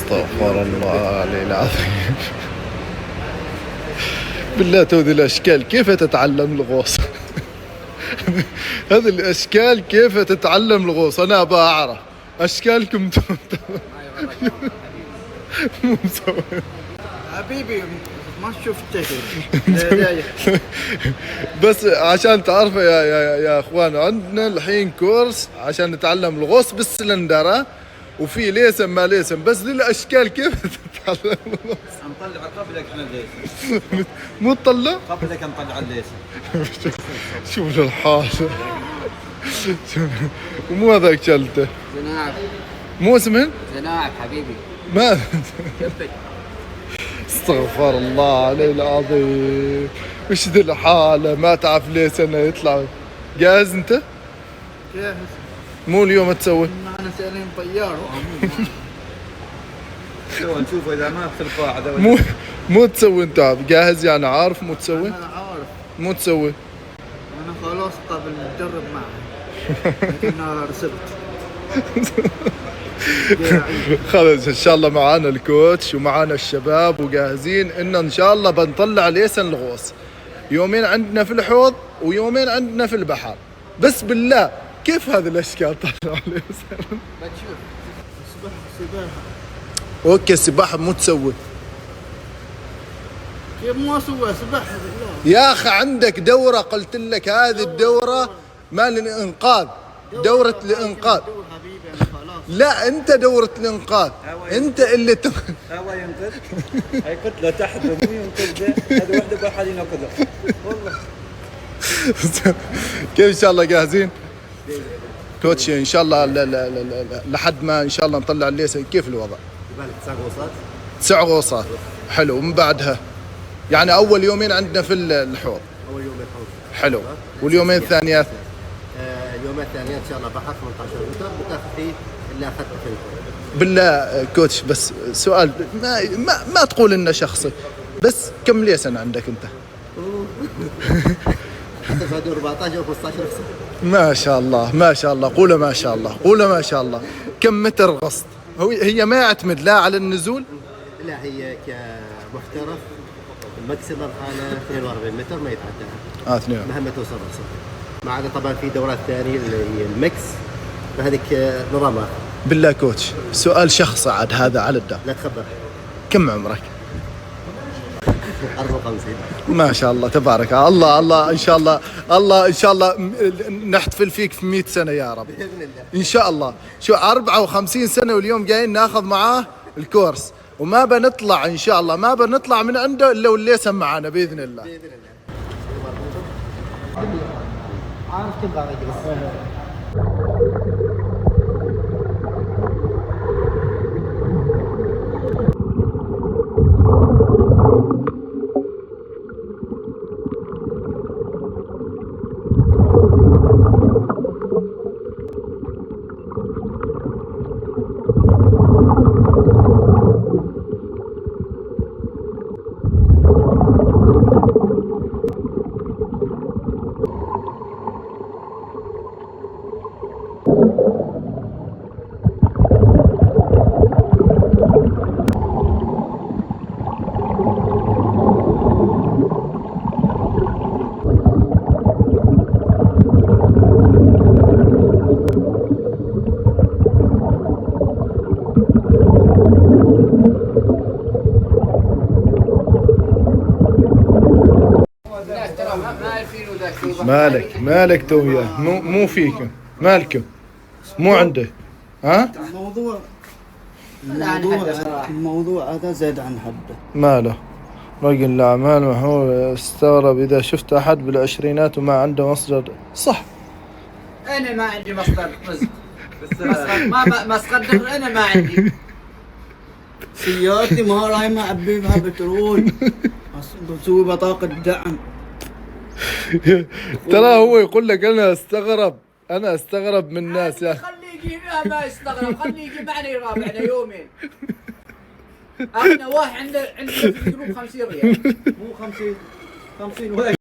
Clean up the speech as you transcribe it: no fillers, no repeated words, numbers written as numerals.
استغفر الله العلي العظيم. بالله تودي الاشكال كيف تتعلم الغوص؟ هذه الاشكال كيف تتعلم الغوص؟ انا ابى اعرف اشكالكم. مو مسوي حبيبي ما شفته. بس عشان تعرفوا يا اخوان، عندنا الحين كورس عشان نتعلم الغوص بالسلندرة، وفي ليسن ما ليسن، بس دي الاشكال كيف تتعلم الغوص؟ نطلع قبلك احنا الليسن. مو تطلع؟ قبلك نطلع الليسن. شوف الحال. ومو هذاك شلته. زناعب. مو اسمه؟ زناعب حبيبي. ما استغفر الله علي العظيم. وش ذي الحالة؟ ما تعرف ليه سنة يطلع. جاهز انت؟ جاهز. مو اليوم تسوي؟ انا سالين طيار. نشوف اذا ما في القاعدة. مو تسوي انت جاهز يعني عارف مو تسوي؟ انا عارف. مو تسوي؟ انا خلاص قبل نجرب معه. لكن انا رسبت. خلاص ان شاء الله معانا الكوتش ومعانا الشباب وجاهزين ان شاء الله بنطلع ليسن الغوص. يومين عندنا في الحوض ويومين عندنا في البحر. بس بالله كيف هذه الاشكال طلعوا ليسن؟ بتشوف. سباحة. اوكي السباحة مو تسوي. كيف ما اسوي سباحة بالله؟ يا اخي عندك دورة، قلت لك هذه الدورة مال الانقاذ، دورة الانقاذ. حبيبي انا خلاص. لا انت دورة الانقاذ، انت اللي هو ينقذ. هاي كتلة تحت مو ينقذ ذا. هذا وحده بحد ينقذه. والله. كيف ان شاء الله جاهزين؟ كوتش ان شاء الله لحد ما ان شاء الله نطلع الليسن كيف الوضع؟ يبالك 9 غوصات. 9 غوصات. حلو. ومن بعدها يعني اول يومين عندنا في الحوض. اول يوم الحوض. حلو. واليومين الثانيات؟ اليوم الثاني ان شاء الله بحر 18 متر بتاخذ فيه اللي اخذته في الحوض. بالله كوتش بس سؤال، ما تقول انه شخصي، بس كم ليسن عندك انت؟ حتى بعد 14 او 15 سنه. ما شاء الله ما شاء الله، قوله ما شاء الله، قوله ما شاء الله. كم متر غصت؟ هي ما يعتمد لا على النزول؟ لا هي كمحترف الماكسيمم حاله 42 متر ما يتعداها. 2 مهما توصل راسه. ما عدا طبعا في دورات ثانيه اللي هي المكس، فهذيك نظام اخر. بالله كوتش سؤال شخصي عاد هذا على الدار. لا تخبر. كم عمرك؟ 54. ما شاء الله تبارك الله. الله ان شاء الله، الله ان شاء الله نحتفل فيك في 100 سنه يا رب باذن الله ان شاء الله. شو 54 سنه واليوم جايين ناخذ معاه الكورس، وما بنطلع ان شاء الله، ما بنطلع من عنده الا والليسن معنا باذن الله. باذن الله. عارف كيف بغيت. مالك تو وياه، مو فيكم، مالكم، مو عنده. ها؟ الموضوع هذا زاد عن حده. ماله؟ رجل الأعمال محمود استغرب إذا شفت أحد بالعشرينات وما عنده مصدر. صح. أنا ما عندي مصدر رزق. مصدر دخل أنا ما عندي. سيارتي ما راي ما أعبي بها بترول. بسوي بطاقة دعم. ترى هو يقول لك أنا استغرب من الناس يا أخي. خليه يجيبها ما يستغرب، خليه يجي معنا يرابعنا يومين. أنا واحد عنده في الجروب 50 ريال. مو 50 50 ولا